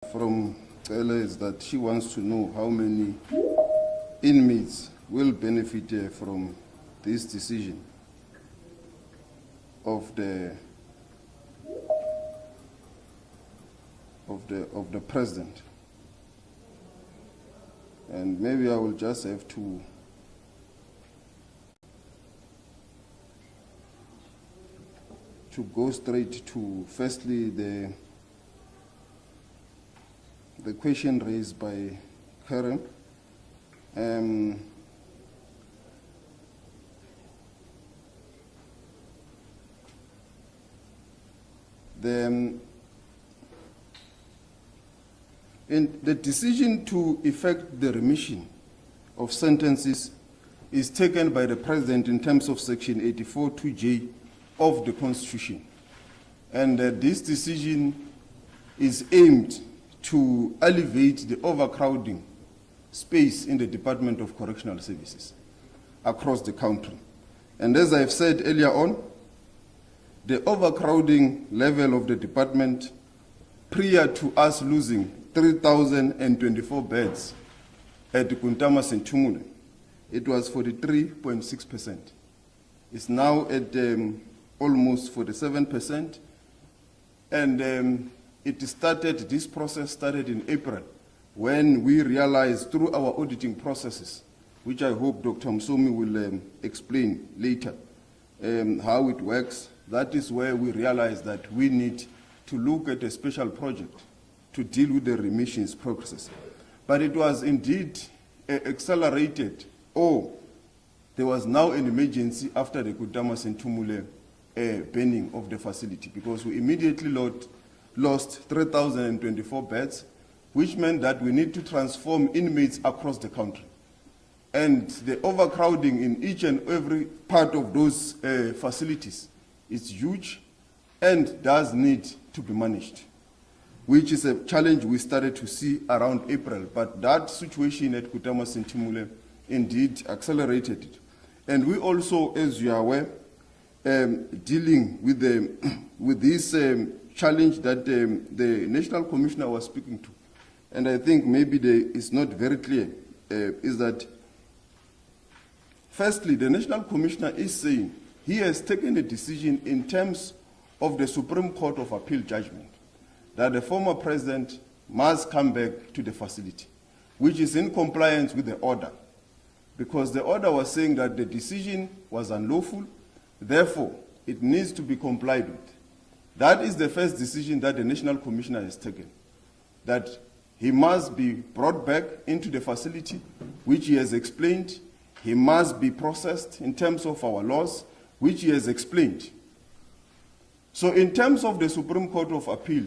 from Ella is that she wants to know how many inmates will benefit from this decision of the president. And maybe I will just have to go straight to firstly the question raised by Karen. The decision to effect the remission of sentences is taken by the President in terms of Section 84(2)(j) of the Constitution. And this decision is aimed to alleviate the overcrowding space in the Department of Correctional Services across the country. And as I've said earlier on, the overcrowding level of the department prior to us losing 3,024 beds at Kuntama Sentumule, it was 43.6%. It's now at almost 47%. And this process started in April when we realized through our auditing processes, which I hope Dr. Msomi will explain later, how it works. That is where we realized that we need to look at a special project to deal with the remissions process. But it was indeed accelerated, or there was now an emergency after the Kutama Sentumule banning of the facility, because we immediately lost 3,024 beds, which meant that we need to transform inmates across the country. And the overcrowding in each and every part of those facilities is huge and does need to be managed, which is a challenge we started to see around April. But that situation at Kutama Sentimule indeed accelerated it. And we also, as you are aware, dealing with this challenge that the National Commissioner was speaking to, and I think maybe it's not very clear, is that firstly, the National Commissioner is saying he has taken a decision in terms of the Supreme Court of Appeal judgment that the former president must come back to the facility, which is in compliance with the order, because the order was saying that the decision was unlawful, therefore it needs to be complied with. That is the first decision that the National Commissioner has taken, that he must be brought back into the facility, which he has explained. He must be processed in terms of our laws, which he has explained. So in terms of the Supreme Court of Appeal,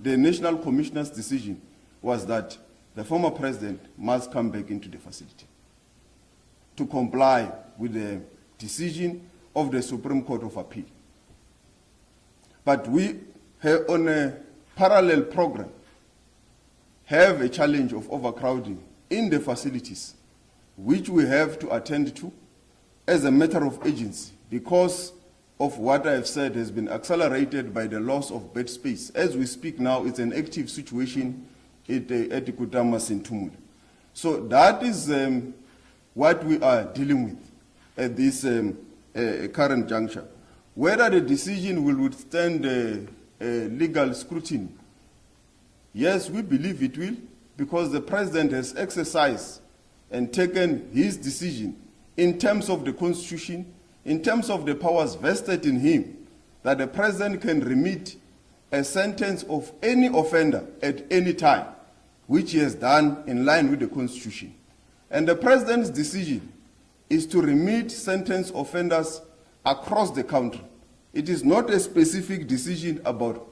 the National Commissioner's decision was that the former president must come back into the facility to comply with the decision of the Supreme Court of Appeal. But we have, on a parallel program, have a challenge of overcrowding in the facilities, which we have to attend to as a matter of urgency, because of what I have said has been accelerated by the loss of bed space. As we speak now, it's an active situation at Kutama Sentumule. So that is what we are dealing with at this current juncture. Whether the decision will withstand legal scrutiny, yes, we believe it will, because the president has exercised and taken his decision in terms of the Constitution, in terms of the powers vested in him, that the president can remit a sentence of any offender at any time, which he has done in line with the Constitution. And the president's decision is to remit sentence offenders across the country. It is not a specific decision about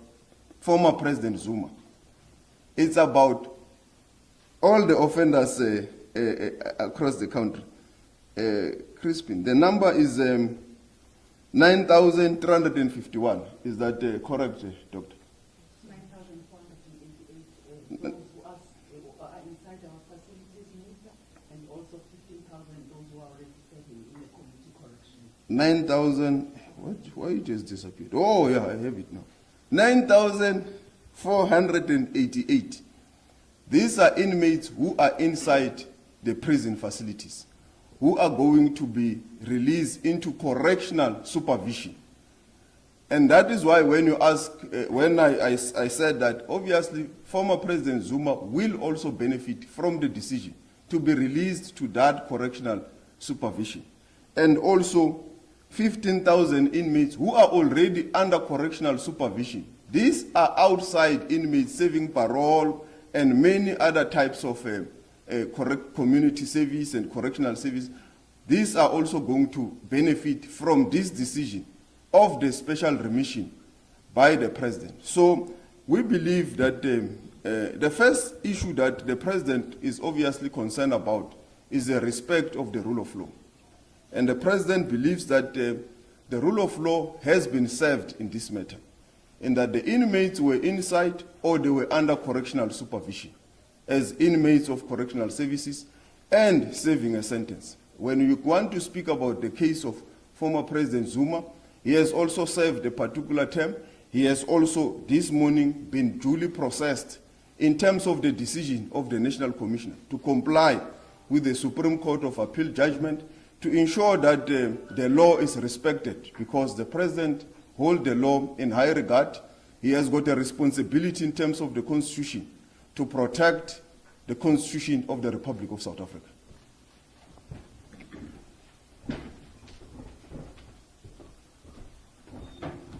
former President Zuma. It's about all the offenders across the country. Crispin, the number is 9,351. Is that correct, Doctor? 9,488 those who are inside our facilities, and also 15,000 those who are registered in the community correction. 9,000, what? Why it has disappeared? Oh, yeah, I have it now. 9,000 488. These are inmates who are inside the prison facilities, who are going to be released into correctional supervision. And that is why when you ask, when I said that obviously former President Zuma will also benefit from the decision to be released to that correctional supervision. And also 15,000 inmates who are already under correctional supervision. These are outside inmates serving parole and many other types of community service and correctional service. These are also going to benefit from this decision of the special remission by the president. So we believe that the first issue that the president is obviously concerned about is the respect of the rule of law. And the president believes that the rule of law has been served in this matter, and that the inmates were inside or they were under correctional supervision as inmates of correctional services and serving a sentence. When you want to speak about the case of former President Zuma, he has also served a particular term. He has also this morning been duly processed in terms of the decision of the National Commissioner to comply with the Supreme Court of Appeal judgment to ensure that the law is respected, because the president holds the law in high regard. He has got a responsibility in terms of the Constitution to protect the Constitution of the Republic of South Africa.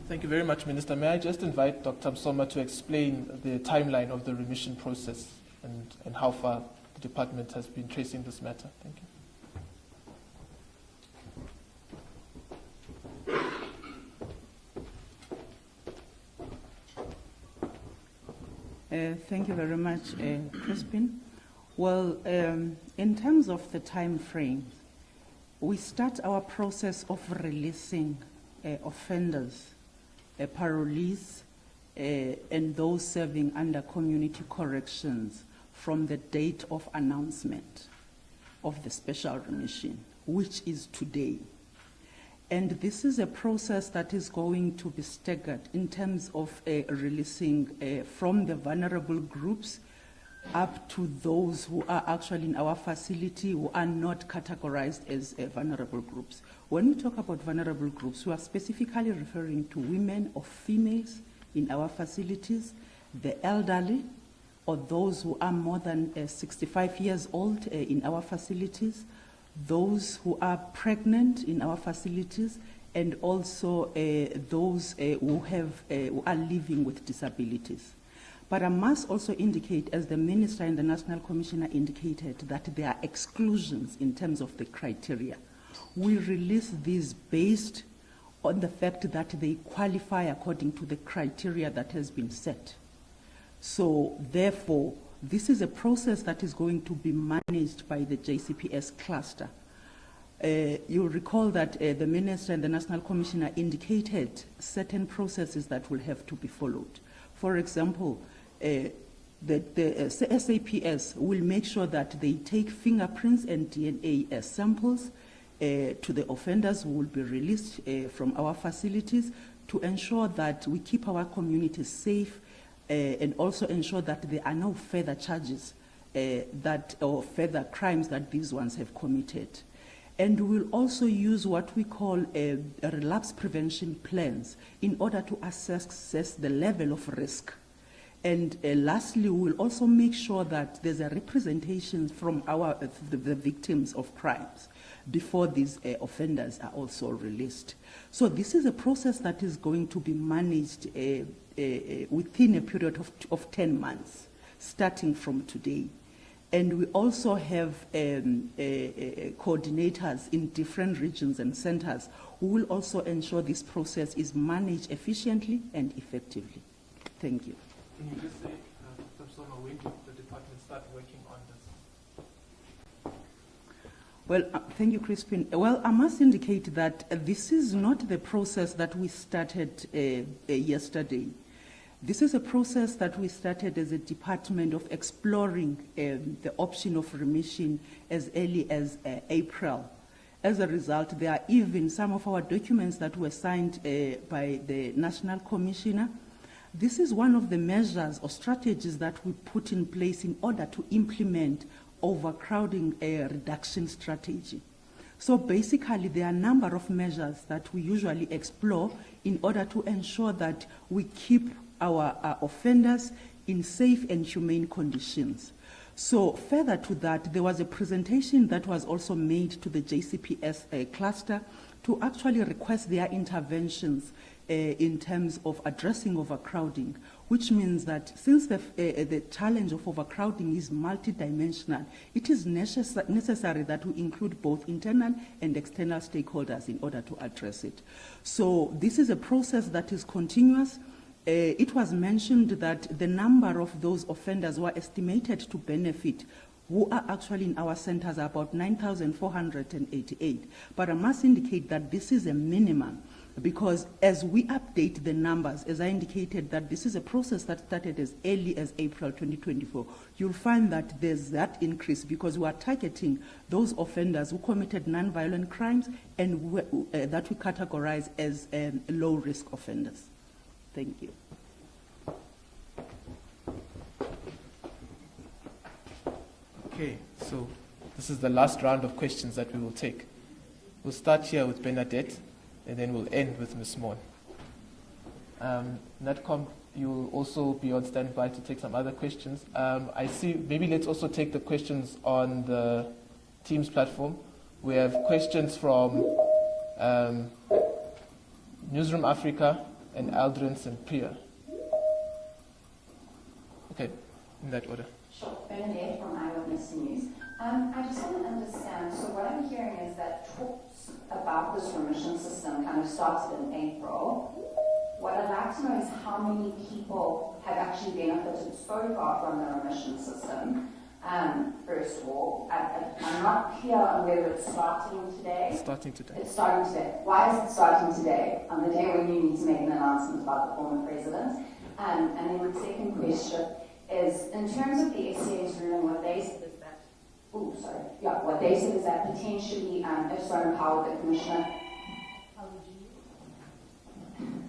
Thank you very much, Minister. May I just invite Dr. Msoma to explain the timeline of the remission process and how far the department has been tracing this matter? Thank you. Thank you very much, Crispin. Well, in terms of the time frame, we start our process of releasing offenders, parolees, and those serving under community corrections from the date of announcement of the special remission, which is today. And this is a process that is going to be staggered in terms of releasing from the vulnerable groups up to those who are actually in our facility who are not categorized as vulnerable groups. When we talk about vulnerable groups, we are specifically referring to women or females in our facilities, the elderly, or those who are more than 65 years old in our facilities, those who are pregnant in our facilities, and also those who are living with disabilities. But I must also indicate, as the Minister and the National Commissioner indicated, that there are exclusions in terms of the criteria. We release these based on the fact that they qualify according to the criteria that has been set. So therefore, this is a process that is going to be managed by the JCPS cluster. You'll recall that the Minister and the National Commissioner indicated certain processes that will have to be followed. For example, the SAPS will make sure that they take fingerprints and DNA samples to the offenders who will be released from our facilities to ensure that we keep our communities safe and also ensure that there are no further charges or further crimes that these ones have committed. And we'll also use what we call relapse prevention plans in order to assess the level of risk. And lastly, we'll also make sure that there's a representation from the victims of crimes before these offenders are also released. So this is a process that is going to be managed within a period of 10 months, starting from today. And we also have coordinators in different regions and centers who will also ensure this process is managed efficiently and effectively. Thank you. Can you just say, Dr. Msoma, when did the department start working on this? Well, thank you, Crispin. Well, I must indicate that this is not the process that we started yesterday. This is a process that we started as a department of exploring the option of remission as early as April. As a result, there are even some of our documents that were signed by the National Commissioner This is one of the measures or strategies that we put in place in order to implement overcrowding reduction strategy. So basically, there are a number of measures that we usually explore in order to ensure that we keep our offenders in safe and humane conditions. So further to that, there was a presentation that was also made to the JCPS cluster to actually request their interventions in terms of addressing overcrowding, which means that since the challenge of overcrowding is multidimensional, it is necessary that we include both internal and external stakeholders in order to address it. So this is a process that is continuous. It was mentioned that the number of those offenders who are estimated to benefit who are actually in our centers are about 9,488. But I must indicate that this is a minimum, because as we update the numbers, as I indicated, that this is a process that started as early as April 2024, you'll find that there's that increase because we are targeting those offenders who committed non-violent crimes and that we categorize as low-risk offenders. Thank you. Okay, so this is the last round of questions that we will take. We'll start here with Bernadette, and then we'll end with Ms. Mon. Natcom, you'll also be on standby to take some other questions. I see, maybe let's also take the questions on the Teams platform. We have questions from Newsroom Africa and Aldrin and Priya. Okay, in that order. Sure. Bernadette from Eyewitness News. I just want to understand, so what I'm hearing is that talks about this remission system kind of started in April. What I'd like to know is how many people have actually benefited so far from the remission system. First of all, I'm not clear on whether it's starting today. Starting today. It's starting today. Why is it starting today, on the day when you need to make an announcement about the former president? And then my second question is, in terms of the SCA's ruling, what they said is that, what they said is that potentially, if so empowered, the commissioner,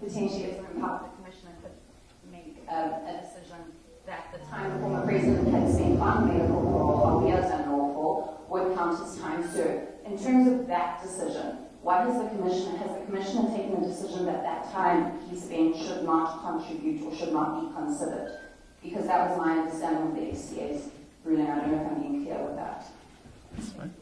could make a decision that the time the former president had spent on medical parole, albeit unlawful, would count as time served. In terms of that decision, has the commissioner taken a decision that that time he spent should not contribute or should not be considered? Because that was my understanding of the SCA's ruling. I don't know if I'm being clear with that. That's fine.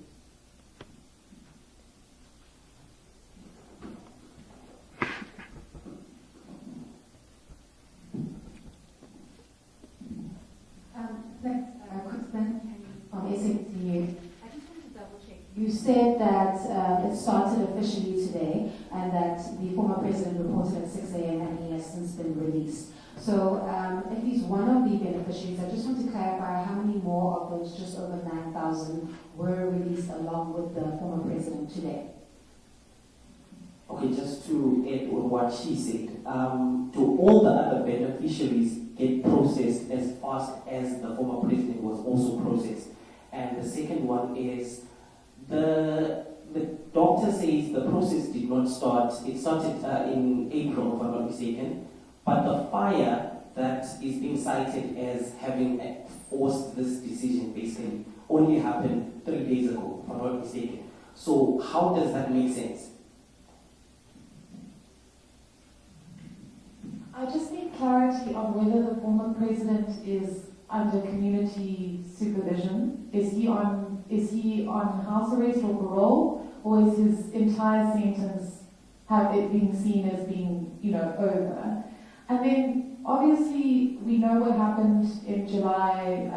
Thanks, Kristen from SATU. I just wanted to double check. You said that it started officially today and that the former president reported at 6 a.m. and he has since been released. So at least one of the beneficiaries, I just want to clarify how many more of those just over 9,000 were released along with the former president today? Okay, just to add on what she said, to all the other beneficiaries get processed as fast as the former president was also processed. And the second one is the doctor says the process did not start, it started in April, if I'm not mistaken, but the fire that is being cited as having forced this decision basically only happened 3 days ago, if I'm not mistaken. So how does that make sense? I just need clarity on whether the former president is under community supervision. Is he on house arrest or parole, or is his entire sentence have it being seen as being, over? And then obviously we know what happened in July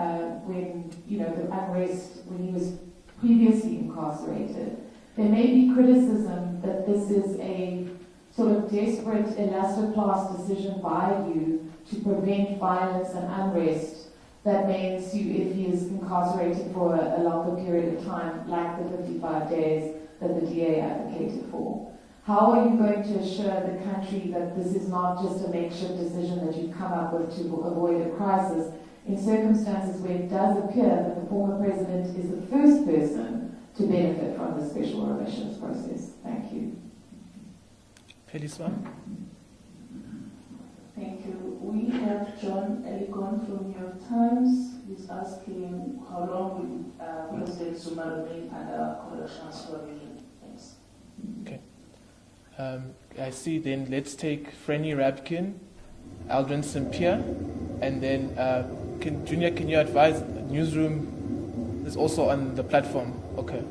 when the unrest when he was previously incarcerated. There may be criticism that this is a sort of desperate elastoplast decision by you to prevent violence and unrest that may ensue if he is incarcerated for a longer period of time, like the 55 days that the DA advocated for. How are you going to assure the country that this is not just a makeshift decision that you've come up with to avoid a crisis in circumstances where it does appear that the former president is the first person to benefit from the special remissions process? Thank you. Peliswa? Thank you. We have John Eligon from New York Times. He's asking how long will President Zuma remain under correctional supervision? Thanks. Okay. I see. Then let's take Frenny Rabkin, Aldrin St-Pierre, and then Junior, can you advise Newsroom is also on the platform? Okay.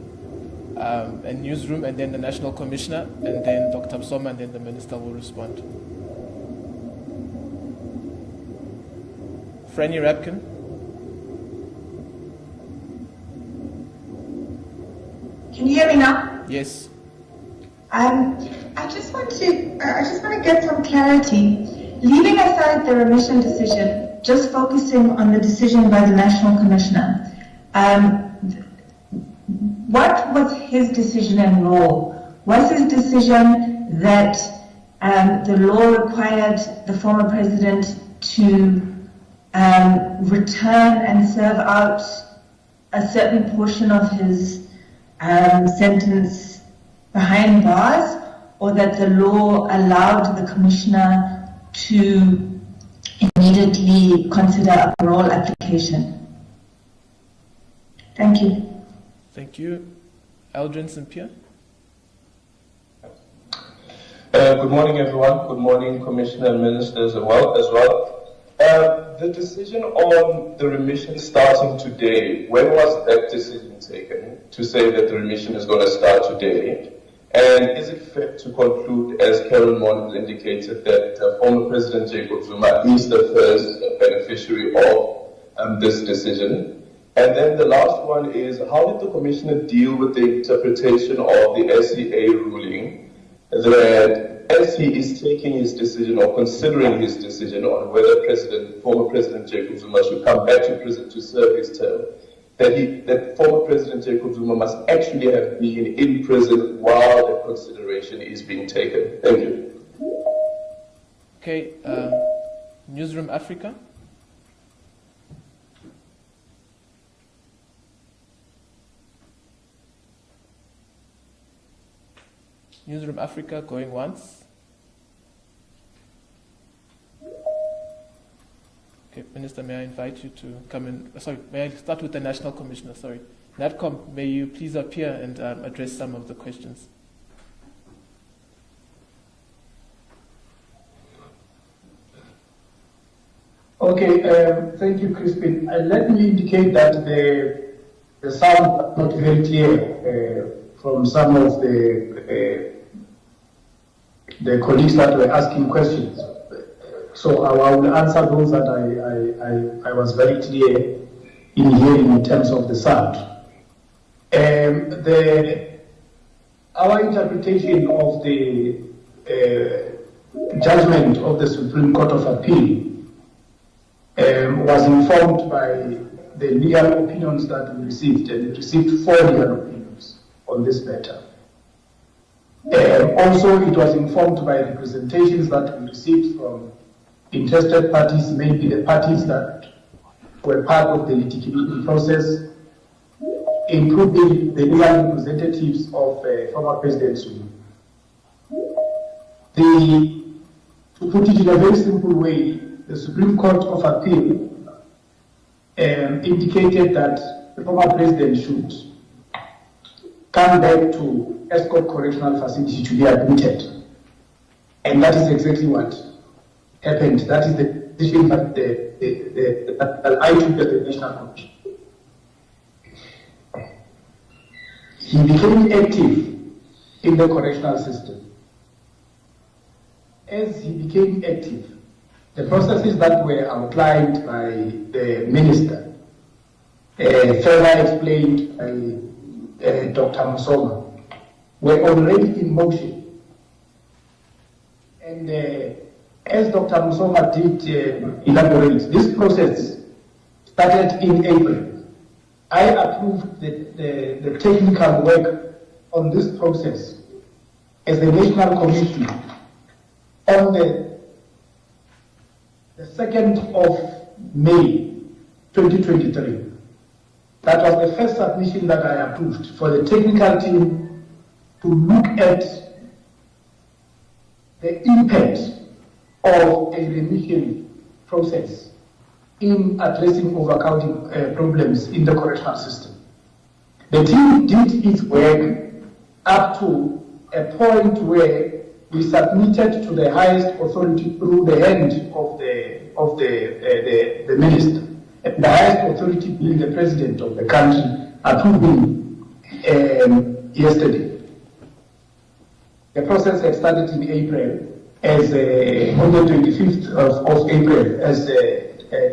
And Newsroom, and then the National Commissioner, and then Dr. Msoma, and then the Minister will respond. Frenny Rabkin. Can you hear me now? Yes. I just want to get some clarity. Leaving aside the remission decision, just focusing on the decision by the National Commissioner. What was his decision in law? Was his decision that the law required the former president to return and serve out a certain portion of his sentence behind bars, or that the law allowed the commissioner to immediately consider a parole application? Thank you. Thank you. Aldrin St-Pierre. Good morning, everyone. Good morning, Commissioner and Ministers as well. The decision on the remission starting today, when was that decision taken to say that the remission is going to start today? And is it fair to conclude, as Karen Mon has indicated, that former President Jacob Zuma is the first beneficiary of this decision? And then the last one is, how did the Commissioner deal with the interpretation of the SCA ruling that as he is taking his decision or considering his decision on whether former President Jacob Zuma should come back to prison to serve his term, that former President Jacob Zuma must actually have been in prison while the consideration is being taken? Thank you. Okay. Newsroom Africa. Newsroom Africa, going once. Okay, Minister, may I invite you to come in? Sorry, may I start with the National Commissioner? Sorry. NATCOM, may you please appear and address some of the questions? Okay, thank you, Crispin. Let me indicate that the sound is not very clear from some of the colleagues that were asking questions. So I will answer those that I was very clear in hearing in terms of the sound. Our interpretation of the judgment of the Supreme Court of Appeal was informed by the legal opinions that we received, and we received 4 legal opinions on this matter. Also, it was informed by representations that we received from interested parties, maybe the parties that were part of the litigation process, including the legal representatives of former President Zuma. To put it in a very simple way, the Supreme Court of Appeal indicated that the former president should come back to Escort Correctional Facility to be admitted. And that is exactly what happened. That is the decision that I took as the National Commission. He became active in the correctional system. As he became active, the processes that were outlined by the minister, further explained by Dr. Msoma, were already in motion. And as Dr. Msoma did elaborate, this process started in April. I approved the technical work on this process as the National Commission on the 2nd of May 2023. That was the first submission that I approved for the technical team to look at the impact of a remission process in addressing overcrowding problems in the correctional system. The team did its work up to a point where we submitted to the highest authority through the hand of the minister, and the highest authority being the president of the country, approving yesterday. The process had started in April, as on the 25th of April, as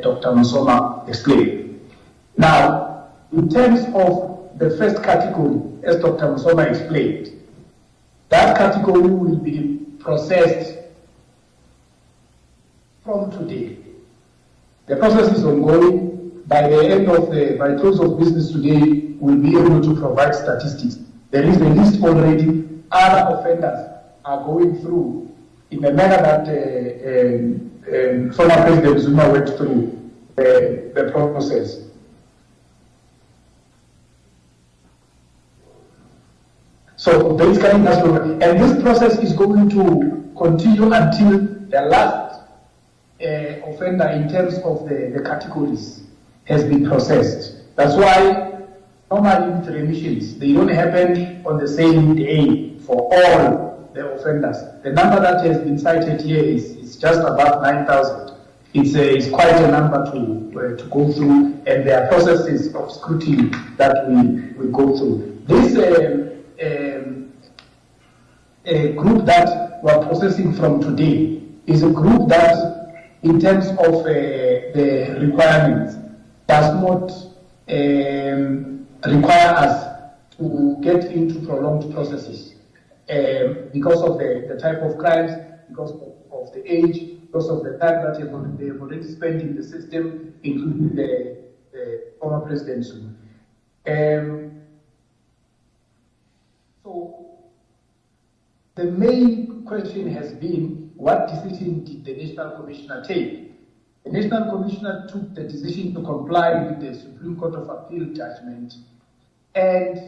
Dr. Musoma explained. Now, in terms of the first category, as Dr. Musoma explained, that category will be processed from today. The process is ongoing. By the end of by close of business today, we'll be able to provide statistics. There is a list already. Other offenders are going through in a manner that former President Zuma went through the process. So basically that's what, and this process is going to continue until the last offender in terms of the categories has been processed. That's why normally with remissions, they don't happen on the same day for all the offenders. The number that has been cited here is just about 9,000. It's quite a number to go through, and there are processes of scrutiny that we go through. This group that we're processing from today is a group that, in terms of the requirements, does not require us to get into prolonged processes because of the type of crimes, because of the age, because of the time that they've already spent in the system, including the former President Zuma. So the main question has been, what decision did the National Commissioner take? The National Commissioner took the decision to comply with the Supreme Court of Appeal judgment and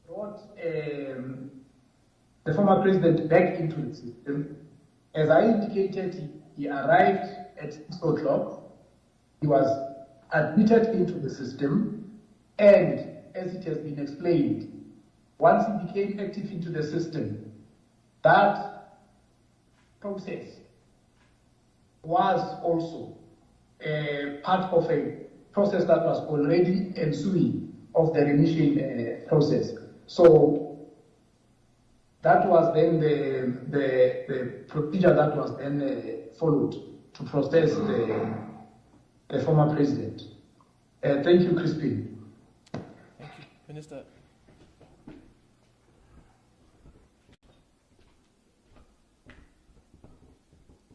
brought the former president back into the system. As I indicated, he arrived at 6 o'clock. He was admitted into the system, and as it has been explained, once he became active into the system, that process was also part of a process that was already ensuing of the remission process. So that was then the procedure that was then followed to process the former president. Thank you, Crispin. Thank you. Minister.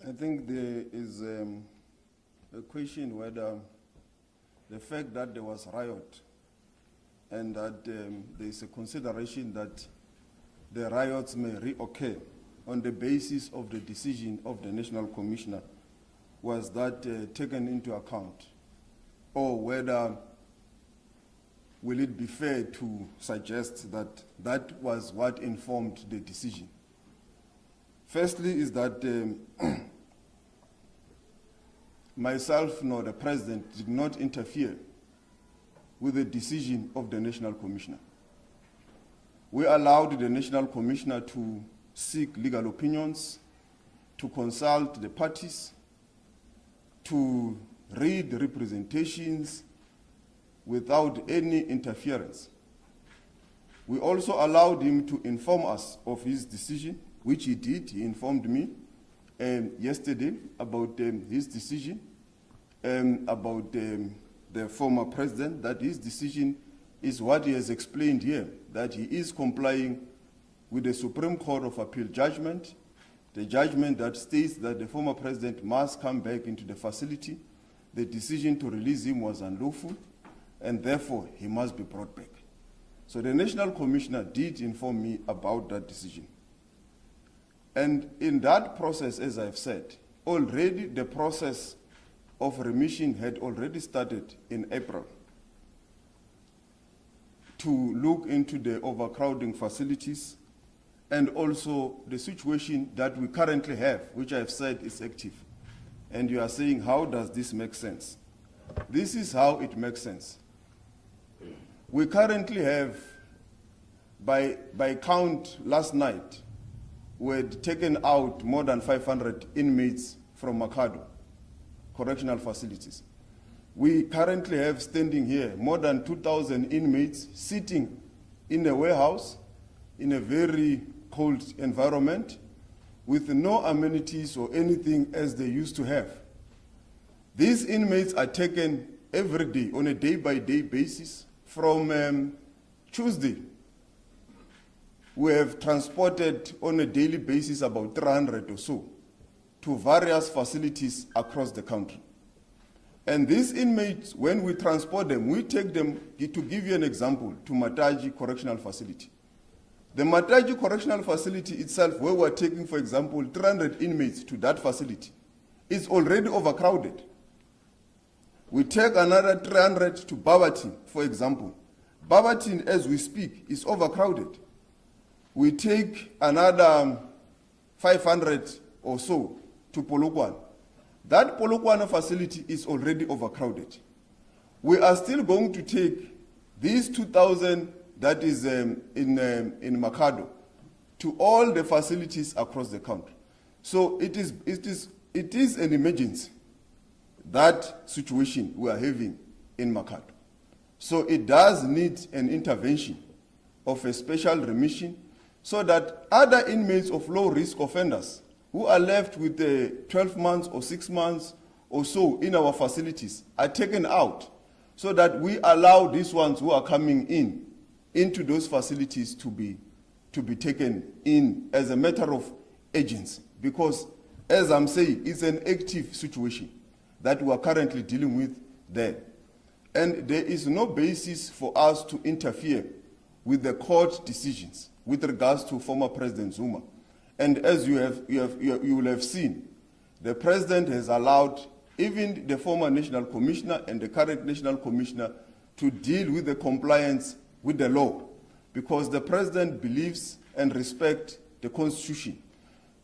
I think there is a question whether the fact that there was riot and that there is a consideration that the riots may reoccur on the basis of the decision of the National Commissioner, was that taken into account? Or whether will it be fair to suggest that that was what informed the decision? Firstly is that myself nor the President did not interfere with the decision of the National Commissioner. We allowed the National Commissioner to seek legal opinions, to consult the parties, to read the representations without any interference. We also allowed him to inform us of his decision, which he did. He informed me yesterday about his decision, about the former president, that his decision is what he has explained here, that he is complying with the Supreme Court of Appeal judgment, the judgment that states that the former president must come back into the facility. The decision to release him was unlawful, and therefore he must be brought back. So the National Commissioner did inform me about that decision. And in that process, as I've said, already the process of remission had already started in April to look into the overcrowding facilities and also the situation that we currently have, which I've said is active. And you are saying, how does this make sense? This is how it makes sense. We currently have, by count last night, we had taken out more than 500 inmates from Makhado correctional facilities. We currently have standing here more than 2,000 inmates sitting in a warehouse in a very cold environment with no amenities or anything as they used to have. These inmates are taken every day on a day-by-day basis. From Tuesday, we have transported on a daily basis about 300 or so to various facilities across the country. And these inmates, when we transport them, we take them, to give you an example, to Mataji Correctional Facility. The Mataji Correctional Facility itself, where we're taking, for example, 300 inmates to that facility, is already overcrowded. We take another 300 to Babatin, for example. Babatin, as we speak, is overcrowded. We take another 500 or so to Polokwane. That Polokwane facility is already overcrowded. We are still going to take these 2,000 that is in Makhado to all the facilities across the country. So it is an emergency, that situation we are having in Makhado. So it does need an intervention of a special remission so that other inmates of low-risk offenders who are left with 12 months or 6 months or so in our facilities are taken out so that we allow these ones who are coming into those facilities to be taken in as a matter of urgency. Because, as I'm saying, it's an active situation that we are currently dealing with there. And there is no basis for us to interfere with the court decisions with regards to former President Zuma. And as you will have seen, the president has allowed even the former national commissioner and the current national commissioner to deal with the compliance with the law, because the president believes and respects the Constitution.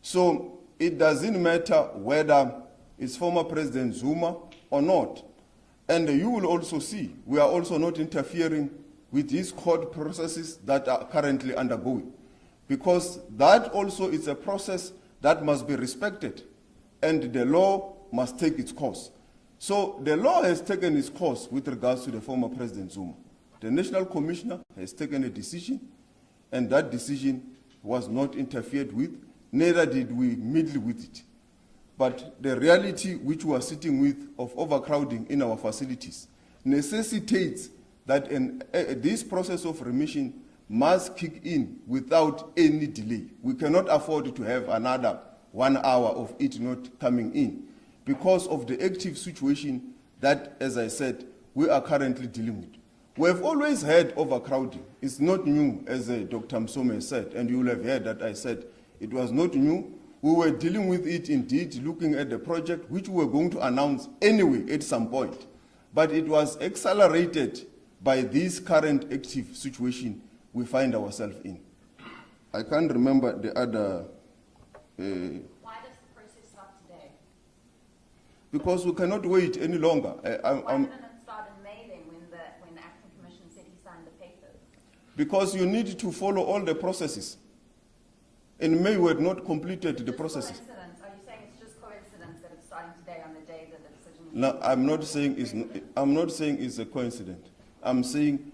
So it doesn't matter whether it's former President Zuma or not. And you will also see, we are also not interfering with these court processes that are currently undergoing, because that also is a process that must be respected, and the law must take its course. So the law has taken its course with regards to the former President Zuma. The National Commissioner has taken a decision, and that decision was not interfered with, neither did we meddle with it. But the reality which we are sitting with of overcrowding in our facilities necessitates that this process of remission must kick in without any delay. We cannot afford to have another 1 hour of it not coming in because of the active situation that, as I said, we are currently dealing with. We have always had overcrowding. It's not new, as Dr. Msome said, and you will have heard that I said it was not new. We were dealing with it indeed, looking at the project, which we were going to announce anyway at some point. But it was accelerated by this current active situation we find ourselves in. I can't remember the other... Why does the process start today? Because we cannot wait any longer. Why didn't it start in May then, when the acting commission said he signed the papers? Because you need to follow all the processes. In May, we had not completed the processes. Coincidence? Are you saying it's just coincidence that it's starting today on the day that the decision was No, I'm not saying it's a coincidence. I'm saying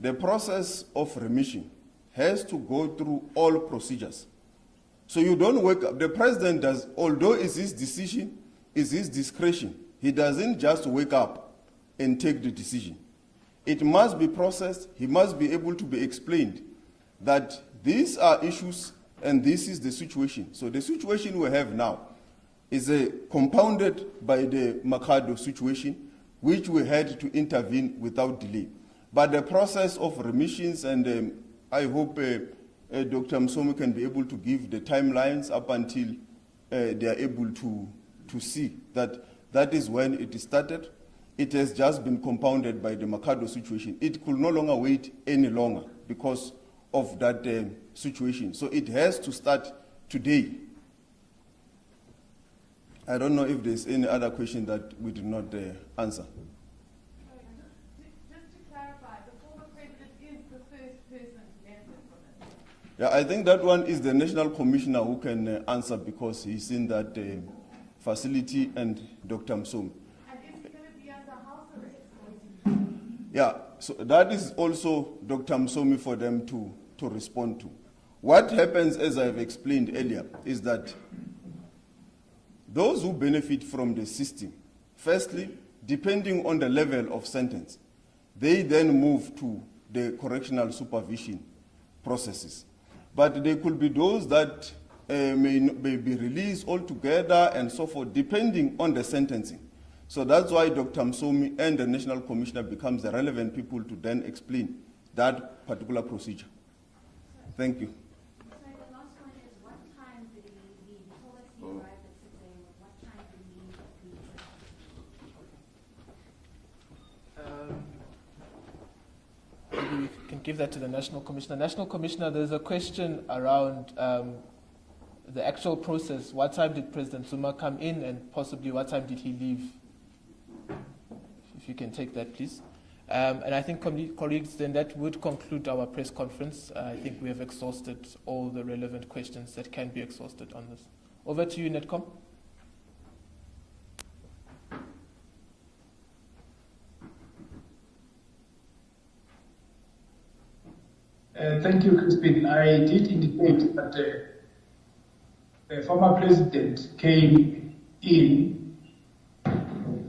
the process of remission has to go through all procedures. So you don't wake up. The president does, although it's his decision, it's his discretion. He doesn't just wake up and take the decision. It must be processed. He must be able to be explained that these are issues and this is the situation. So the situation we have now is compounded by the Makhado situation, which we had to intervene without delay. But the process of remissions, and I hope Dr. Msomi can be able to give the timelines up until they are able to see that is when it started. It has just been compounded by the Makhado situation. It could no longer wait any longer because of that situation. So it has to start today. I don't know if there's any other question that we did not answer. Just to clarify, the former president is the first person to benefit from it. Yeah, I think that one is the national commissioner who can answer, because he's in that facility, and Dr. Msomi. And is he going to be under house arrest? Or is he... Yeah, so that is also Dr. Msomi for them to respond to. What happens, as I've explained earlier, is that those who benefit from the system, firstly, depending on the level of sentence, they then move to the correctional supervision processes. But there could be those that may be released altogether and so forth, depending on the sentencing. So that's why Dr. Msomi and the National Commissioner becomes the relevant people to then explain that particular procedure. Thank you. Sorry, the last one is, what time did he leave? You told us he arrived at 6 a.m. What time did he leave? Maybe we can give that to the National Commissioner. National Commissioner, there's a question around the actual process. What time did President Zuma come in, and possibly what time did he leave? If you can take that, please. And I think, colleagues, then that would conclude our press conference. I think we have exhausted all the relevant questions that can be exhausted on this. Over to you, Netcom. Thank you, Crispin. I did indicate that the former president came in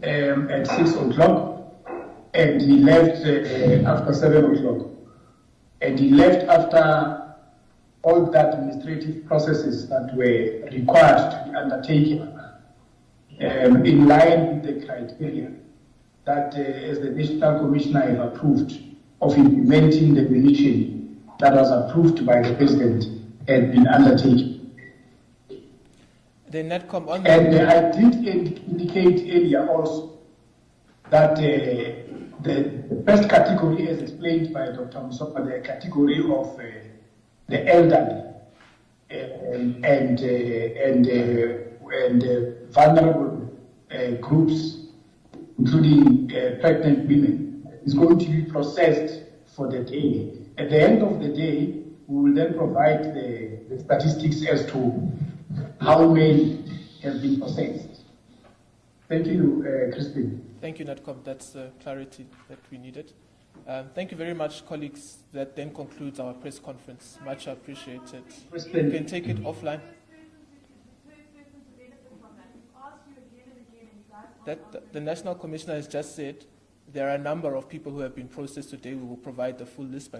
at 6 o'clock, and he left after 7 o'clock. And he left after all the administrative processes that were required to be undertaken in line with the criteria that as the National Commissioner has approved of implementing the mission that was approved by the President had been undertaken. The Netcom on and I did indicate earlier also that the first category, as explained by Dr. Musopa, the category of the elderly and vulnerable groups, including pregnant women, is going to be processed for the day. At the end of the day, we will then provide the statistics as to how many have been processed. Thank you, Crispin. Thank you, Netcom. That's the clarity that we needed. Thank you very much, colleagues. That then concludes our press conference. Much appreciated. Crispin. You can take it offline. That the National Commissioner has just said there are a number of people who have been processed today. We will provide the full list by